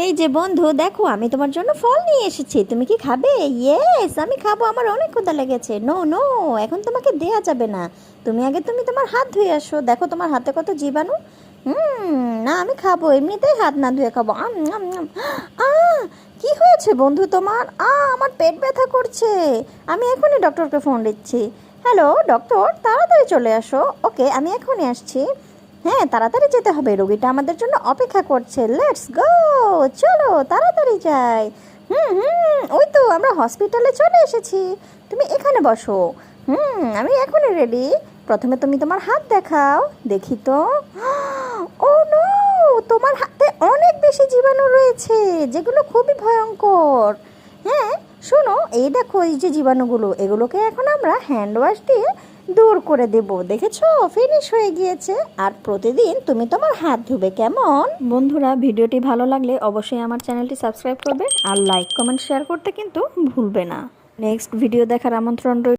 এই যে বন্ধু, দেখো আমি তোমার জন্য ফল নিয়ে এসেছি। তুমি কি খাবে? ইয়েস, আমি খাবো, আমার অনেক ক্ষুধা লেগেছে। নো নো, এখন তোমাকে দেয়া যাবে না। তুমি তোমার হাত ধুয়ে আসো। দেখো তোমার হাতে কত জীবাণু। না, আমি খাবো, এমনিতেই হাত না ধুয়ে খাবো। আ কি হয়েছে বন্ধু তোমার? আমার পেট ব্যথা করছে। আমি এখনই ডক্টরকে ফোন দিচ্ছি। হ্যালো ডক্টর, তাড়াতাড়ি চলে আসো। ওকে, আমি এখনই আসছি। হ্যাঁ, তাড়াতাড়ি যেতে হবে, রোগীটা আমাদের জন্য অপেক্ষা করছে। লেটস গো, চলো তাড়াতাড়ি যাই। ওই তো আমরা হসপিটালে চলে এসেছি। তুমি এখানে বসো। আমি এখনই রেডি। প্রথমে তুমি তোমার হাত দেখাও, দেখি তো। ও নো, তোমার হাতে অনেক বেশি জীবাণু রয়েছে, যেগুলো খুবই ভয়ঙ্কর। হ্যাঁ, শোনো, এই দেখো, এই যে জীবাণুগুলো, এগুলোকে এখন আমরা হ্যান্ড ওয়াশ দিয়ে দূর করে দেব। দেখেছো, ফিনিশ হয়ে গিয়েছে। আর প্রতিদিন তুমি তোমার হাত ধুবে, কেমন? বন্ধুরা, ভিডিওটি ভালো লাগলে অবশ্যই আমার চ্যানেলটি সাবস্ক্রাইব করবে আর লাইক কমেন্ট শেয়ার করতে কিন্তু ভুলবে না। নেক্সট ভিডিও দেখার আমন্ত্রণ রইল।